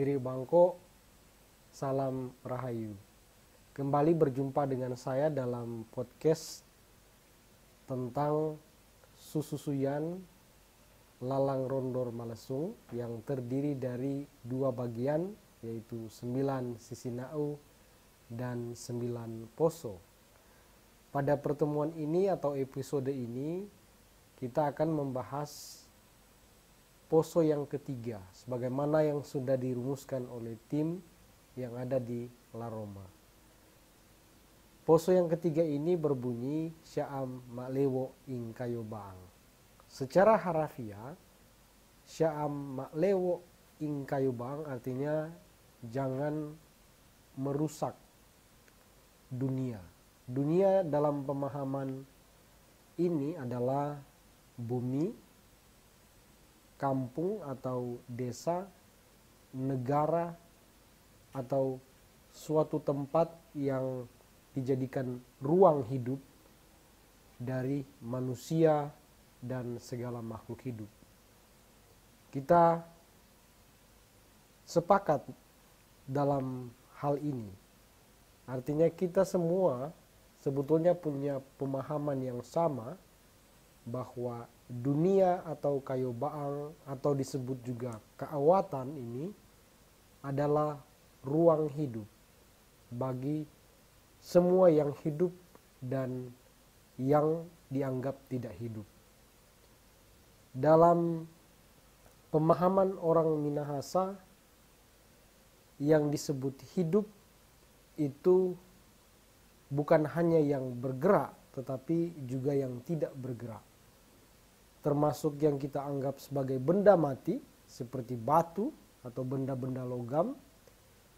Siri Bangko, salam rahayu. Kembali berjumpa dengan saya dalam podcast tentang sususuyan Lalang Rondor Malesung yang terdiri dari dua bagian, yaitu 9 Sisinau dan 9 Poso. Pada pertemuan ini atau episode ini kita akan membahas Poso yang ketiga, sebagaimana yang sudah dirumuskan oleh tim yang ada di La Roma. Poso yang ketiga ini berbunyi Sya'am Ma'lewo ing kayo baang. Secara harafiah, Sya'am Ma'lewo ing kayo baang artinya jangan merusak dunia. Dunia dalam pemahaman ini adalah bumi, kampung atau desa, negara, atau suatu tempat yang dijadikan ruang hidup dari manusia dan segala makhluk hidup. Kita sepakat dalam hal ini. Artinya kita semua sebetulnya punya pemahaman yang sama bahwa dunia atau kayu baang atau disebut juga keawatan ini adalah ruang hidup bagi semua yang hidup dan yang dianggap tidak hidup. Dalam pemahaman orang Minahasa, yang disebut hidup itu bukan hanya yang bergerak tetapi juga yang tidak bergerak. Termasuk yang kita anggap sebagai benda mati seperti batu atau benda-benda logam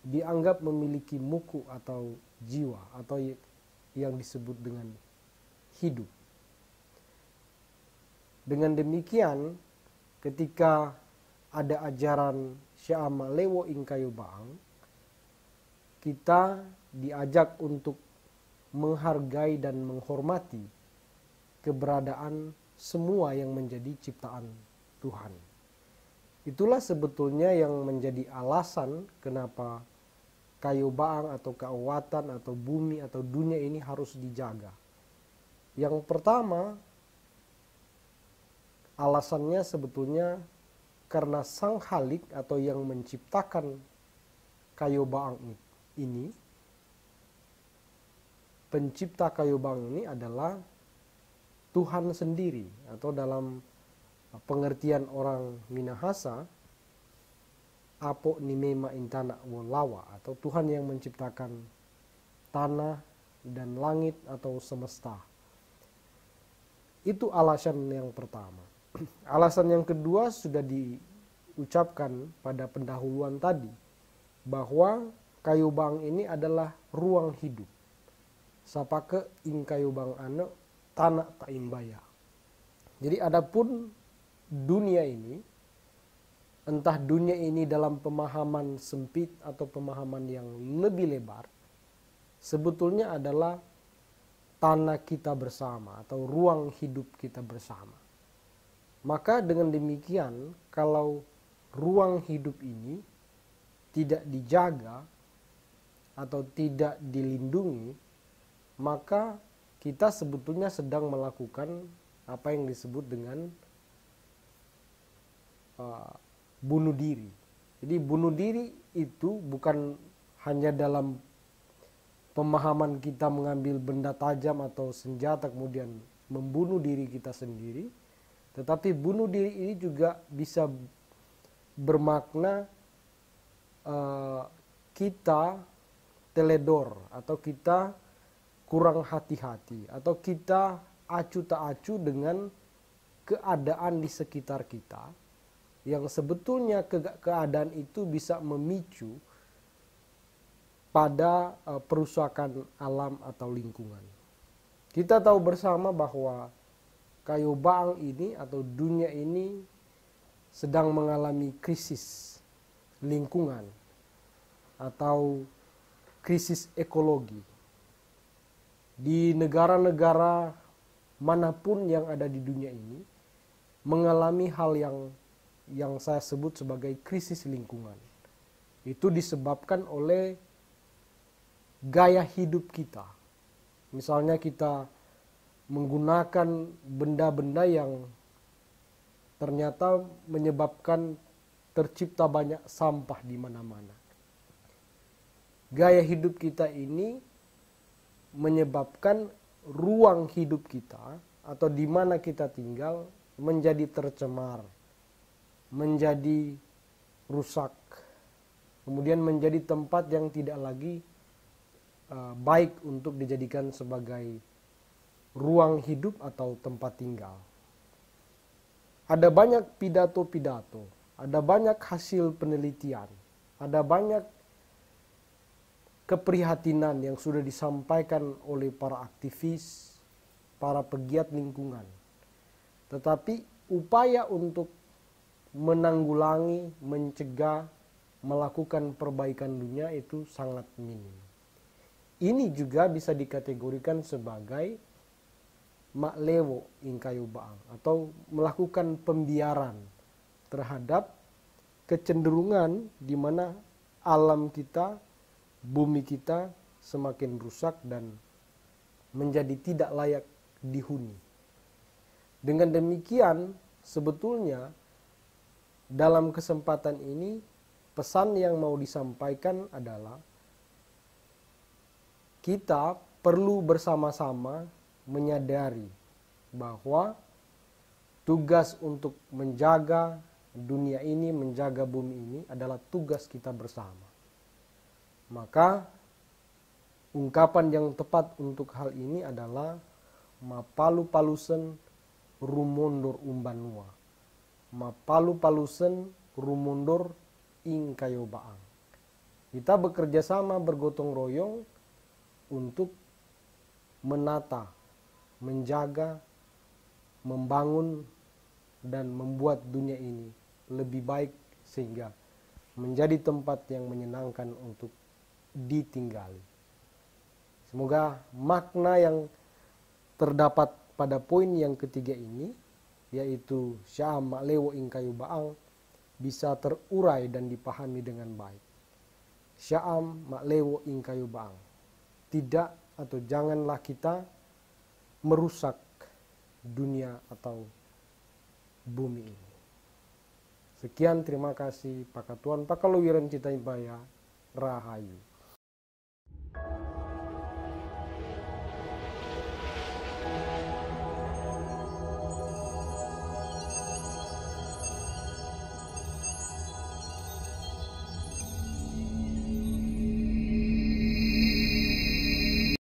dianggap memiliki muku atau jiwa atau yang disebut dengan hidup. Dengan demikian, ketika ada ajaran Sya'am Ma'lewo ing kayo baang, kita diajak untuk menghargai dan menghormati keberadaan semua yang menjadi ciptaan Tuhan. Itulah sebetulnya yang menjadi alasan kenapa kayu baang atau keawatan atau bumi atau dunia ini harus dijaga. Yang pertama, alasannya sebetulnya karena Sang Khalik atau yang menciptakan kayu baang ini, pencipta kayu baang ini adalah Tuhan sendiri, atau dalam pengertian orang Minahasa, Apo Nimema Intana Wolawa, atau Tuhan yang menciptakan tanah dan langit atau semesta. Itu alasan yang pertama. Alasan yang kedua sudah diucapkan pada pendahuluan tadi, bahwa kayu baang ini adalah ruang hidup. Sapake ing kayu baang ane tanah tak imbaya. Jadi adapun dunia ini, entah dunia ini dalam pemahaman sempit atau pemahaman yang lebih lebar, sebetulnya adalah tanah kita bersama atau ruang hidup kita bersama. Maka dengan demikian, kalau ruang hidup ini tidak dijaga atau tidak dilindungi, maka kita sebetulnya sedang melakukan apa yang disebut dengan bunuh diri. Jadi bunuh diri itu bukan hanya dalam pemahaman kita mengambil benda tajam atau senjata kemudian membunuh diri kita sendiri, tetapi bunuh diri ini juga bisa bermakna kita teledor atau kita kurang hati-hati atau kita acu tak acu dengan keadaan di sekitar kita, yang sebetulnya keadaan itu bisa memicu pada perusakan alam atau lingkungan. Kita tahu bersama bahwa Kayu Baang ini atau dunia ini sedang mengalami krisis lingkungan atau krisis ekologi. Di negara-negara manapun yang ada di dunia ini mengalami hal yang saya sebut sebagai krisis lingkungan. Itu disebabkan oleh gaya hidup kita. Misalnya kita menggunakan benda-benda yang ternyata menyebabkan tercipta banyak sampah di mana-mana. Gaya hidup kita ini menyebabkan ruang hidup kita atau di mana kita tinggal menjadi tercemar, menjadi rusak, kemudian menjadi tempat yang tidak lagi baik untuk dijadikan sebagai ruang hidup atau tempat tinggal. Ada banyak pidato-pidato, ada banyak hasil penelitian, ada banyak keprihatinan yang sudah disampaikan oleh para aktivis, para pegiat lingkungan. Tetapi upaya untuk menanggulangi, mencegah, melakukan perbaikan dunia itu sangat minim. Ini juga bisa dikategorikan sebagai maklewo ing kayu baang atau melakukan pembiaran terhadap kecenderungan di mana alam kita, bumi kita semakin rusak dan menjadi tidak layak dihuni. Dengan demikian, sebetulnya dalam kesempatan ini pesan yang mau disampaikan adalah kita perlu bersama-sama menyadari bahwa tugas untuk menjaga dunia ini, menjaga bumi ini adalah tugas kita bersama. Maka ungkapan yang tepat untuk hal ini adalah mapalu palusen rumundur umbanua. Mapalu palusen rumundur ing kayu baang. Kita bekerja sama bergotong royong untuk menata, menjaga, membangun dan membuat dunia ini lebih baik sehingga menjadi tempat yang menyenangkan untuk ditinggali. Semoga makna yang terdapat pada poin yang ketiga ini, yaitu Sya'am maklewo ing kayu baang, bisa terurai dan dipahami dengan baik. Sya'am maklewo ing kayu baang. Tidak atau janganlah kita merusak dunia atau bumi ini. Sekian, terima kasih. Pakatuan Pakaluwiran Cita Impaya, Rahayu.